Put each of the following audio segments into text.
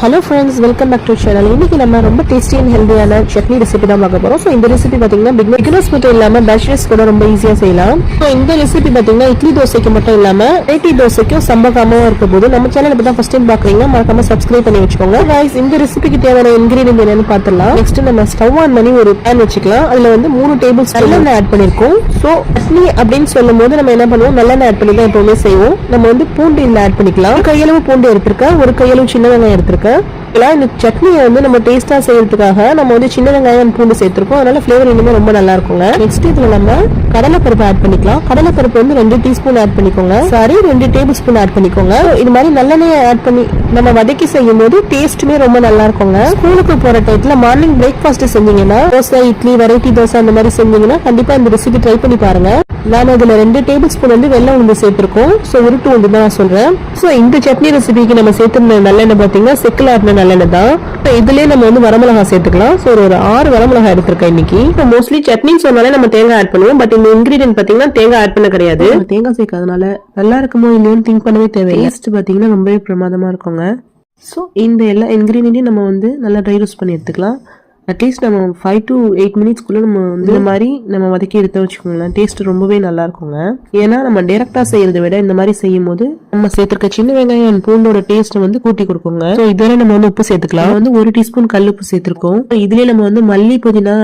Hello friends, welcome back to channel. இன்னைக்கு நம்ம ரொம்ப டேஸ்டி அண்ட் ஹெல்தியான சட்னி ரெசிபி தான் பார்க்க போறோம். இந்த ரெசிபி பாத்தீங்கன்னா பிகினர்ஸ் மட்டும் இல்லாம பேச்சுலர்ஸ் கூட ரொம்ப ஈஸியா செய்யலாம். இந்த ரெசிபி பாத்தீங்கன்னா இட்லி தோசைக்கு மட்டும் இல்லாம வேட்டி தோசைக்கும் சம்பகாமவும் இருக்க போது நம்ம சேனலை பத்தி ஃபர்ஸ்ட் டைம் பாக்குறீங்கன்னா மறக்காம சப்ஸ்கிரைப் பண்ணி வச்சுக்கோங்க. guys, இந்த ரெசிபிக்கு தேவையான இன்கிரிடியன்ட் என்னன்னு பார்த்தலாம். நெக்ஸ்ட் நம்ம ஸ்டவ் ஆன் பண்ணி ஒரு பேன் வச்சுக்கலாம். அதுல வந்து 3 டேபிள் ஸ்பூன் நல்லெண்ணெய் ஆட் பண்ணிருக்கோம். சோ சட்னி அப்படின்னு சொல்லும் போது நம்ம என்ன பண்ணுவோம், நல்லெண்ணெய் ஆட் பண்ணி தான் எப்பவுமே செய்வோம். நம்ம வந்து பூண்டு இதுல ஆட் பண்ணிக்கலாம். ஒரு கையளவு பூண்டு எடுத்திருக்கேன், ஒரு கையளவு சின்ன வெங்காயம் எடுத்திருக்கேன். இந்த சட்னியை வந்து நம்ம டேஸ்டா செய்யறதுக்காக நம்ம வந்து சின்ன வெங்காயம் பூண்டு சேர்த்திருக்கோம். அதனால ஃபிளேவர் இன்னுமே ரொம்ப நல்லா இருக்குங்க. நெக்ஸ்ட் இதுல நம்ம கடலைப்பருப்பு ஆட் பண்ணிக்கலாம். கடலைப்பருப்பு வந்து 2 டீஸ்பூன் ஆட் பண்ணிக்கோங்க. 2 டேபிள் ஸ்பூன் ஆட் பண்ணிக்கோங்க. இது மாதிரி நல்லெண்ணெய் ஆட் பண்ணி நம்ம வதக்கி செய்யும் போது டேஸ்ட்டுமே ரொம்ப நல்லா இருக்குங்க. ஸ்கூலுக்கு போற டைத்துல மார்னிங் பிரேக்ஃபாஸ்ட் செஞ்சீங்கன்னா, தோசை, இட்லி, வெரைட்டி தோசை அந்த மாதிரி செஞ்சீங்கன்னா கண்டிப்பா இந்த ரெசிபி ட்ரை பண்ணி பாருங்க. நாம இதுல 2 டேபிள் ஸ்பூன் வந்து வெள்ளை உளுந்து சேர்த்திருக்கோம். உருட்டு உளுந்து தான் நான் சொல்றேன். இந்த சட்னி ரெசிபிக்கு நம்ம சேர்த்திருந்த நல்லெண்ணெய் பாத்தீங்கன்னா செக்குல ஆட்டின நல்லெண்ணெய் தான். இதுலயே நம்ம வந்து வரமிளகா சேர்த்துக்கலாம். ஒரு 6 வரமிளகா எடுத்திருக்கேன் இன்னைக்கு. மோஸ்ட்லி சட்னி சொன்னாலே நம்ம தேங்காய் ஆட் பண்ணுவோம். பட் இந்த இன்கிரீடியன்ட் பாத்தீங்கன்னா தேங்காய் ஆட் பண்ண கிடையாது. தேங்காய் சேர்க்காதனால நல்லா இருக்குமோ இல்லையோன்னு திங்க் பண்ணவே தேவையில்லை. டேஸ்ட் பாத்தீங்கன்னா ரொம்பவே பிரமாதமா இருக்குங்க. இந்த எல்லா இன்கிரீடியன்ட்டையும் நம்ம வந்து நல்லா ட்ரை ரோஸ்ட் பண்ணி எடுத்துக்கலாம். அட்லீஸ்ட் நம்ம 5 to 8 மினிட்ஸ்க்குள்ள நம்ம வந்து இந்த மாதிரி நம்ம வதக்கி எடுத்து வச்சுக்கோங்களேன். டேஸ்ட் ரொம்பவே நல்லா இருக்குங்க. ஏன்னா நம்ம டைரக்டா செய்யறதை விட இந்த மாதிரி செய்யும் போது நம்ம சேர்த்திருக்க சின்ன வெங்காயம் பூண்டோட டேஸ்ட் வந்து கூட்டி கொடுக்குங்க. இதுவரை நம்ம வந்து உப்பு சேர்த்துக்கலாம். வந்து 1 டீஸ்பூன் கல் உப்பு சேர்த்திருக்கோம். இதுலயே நம்ம வந்து மல்லி, புதினா,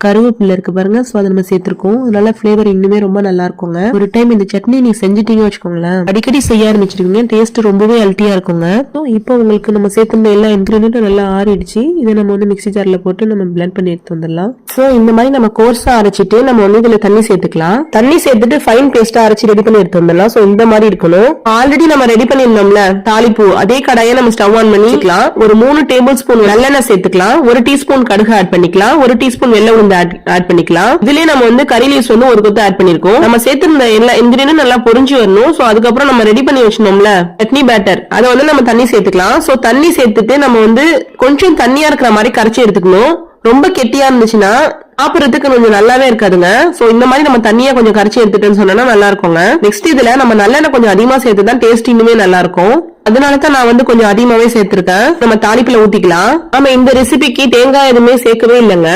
கருவேப்பிலை இருக்கு பாருங்க. அதை நம்ம சேர்த்திருக்கோம். நல்ல ஃபிளேவர் இன்னுமே ரொம்ப நல்லா இருக்குங்க. ஒரு டைம் இந்த சட்னி நீங்க செஞ்சுட்டீங்க வச்சுக்கோங்களேன், அடிக்கடி செய்ய ஆரம்பிச்சிருக்கீங்க, டேஸ்ட் ரொம்பவே அல்ட்டியா இருக்குங்க. இப்போ உங்களுக்கு நம்ம சேர்த்திருந்த எல்லா இன்கிரீடியன்ட்டும் நல்லா ஆறிடுச்சு. இதை நம்ம வந்து மிக்ஸி ஜார்ல போட்டு நம்ம பிளெண்ட் பண்ணி எடுத்து வந்துடலாம். இந்த மாதிரி நம்ம கோர்ஸா அரைச்சிட்டு நம்ம வந்து இதுல தண்ணி சேர்த்துக்கலாம். தண்ணி சேர்த்துட்டு ஃபைன் பேஸ்டா அரைச்சி ரெடி பண்ணி எடுத்து வந்துடலாம். இந்த மாதிரி இருக்கணும். ஆல்ரெடி நம்ம ரெடி பண்ணிருந்தோம்ல தாளிப்பூ, அதே கடாயை நம்ம ஸ்டவ் ஆன் பண்ணிக்கலாம். ஒரு 3 டேபிள் ஸ்பூன் நல்லெண்ணெய் சேர்த்துக்கலாம். 1 டீஸ்பூன் கடுகு ஆட் பண்ணிக்கலாம். 1 டீஸ்பூன் வெள்ளை உளுந்து ஆட் பண்ணிக்கலாம். இதுலயே நம்ம வந்து கறி லீவ்ஸ் வந்து ஒரு கொத்து ஆட் பண்ணிருக்கோம். நம்ம சேர்த்திருந்த எல்லா இன்கிரீடியன்ட் நல்லா பொரிஞ்சு வரணும். அதுக்கப்புறம் நம்ம ரெடி பண்ணி வச்சிருந்தோம்ல சட்னி பேட்டர், அதை வந்து நம்ம தண்ணி சேர்த்துக்கலாம். தண்ணி சேர்த்துட்டு நம்ம வந்து கொஞ்சம் தண்ணியா இருக்கிற மாதிரி கரைச்சி எடுத்துக்கணும். ரொம்ப கெட்டியா இருந்துச்சுன்னா சாப்பிடறதுக்கு கொஞ்சம் நல்லாவே இருக்காதுங்க. இந்த மாதிரி நம்ம தண்ணியா கொஞ்சம் கரைச்சி எடுத்துட்டேன்னு சொன்னா நல்லா இருக்குங்க. நெக்ஸ்ட் இதுல நம்ம நல்லெண்ணெய் கொஞ்சம் அதிகமா சேர்த்துதான் டேஸ்ட் இன்னுமே நல்லா இருக்கும். அதனாலதான் நான் வந்து கொஞ்சம் அதிகமாவே சேர்த்திருக்கேன். நம்ம தாளிப்புல ஊத்திக்கலாம். நம்ம இந்த ரெசிபிக்கு தேங்காய் எதுவுமே சேர்க்கவே இல்லைங்க.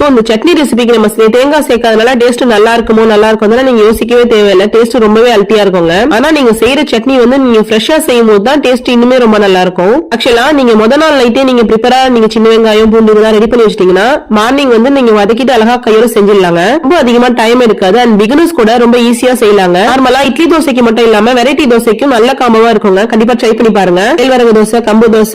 இந்த சட்னி ரெசிபிக்கு நம்ம தேங்காய் சேர்க்காதனால டேஸ்ட் நல்லா இருக்குமோ நல்லா இருக்கும் நீங்க யோசிக்கவே தேவையில்லை. டேஸ்ட் ரொம்பவே அல்ட்டியா இருக்குங்க. ஆனா நீங்க செய்யற சட்னி வந்து நீங்க ஃப்ரெஷ்ஷா செய்யும் போது தான் டேஸ்ட் இன்னுமே ரொம்ப நல்லா இருக்கும். ஆக்சுவலா நீங்க முதல் நாள் நைட்டே நீங்க ப்ரிப்பரா நீங்க சின்ன வெங்காயம் பூண்டு இதெல்லாம் ரெடி பண்ணி வச்சிட்டீங்கன்னா மார்னிங் வந்து நீங்க வதக்கிட்டு அழகா கையோட செஞ்சிடலாங்க. ரொம்ப அதிகமா டைம் இருக்காது. அண்ட் பிகினர்ஸ் கூட ரொம்ப ஈஸியா செய்யலாங்க. நார்மலா இட்லி தோசைக்கு மட்டும் இல்லாம வெரைட்டி தோசைக்கும் நல்ல காம்பவா இருக்குங்க. கண்டிப்பா ட்ரை பண்ணி பாருங்க. கேழ்வரகு தோசை, கம்பு தோசை,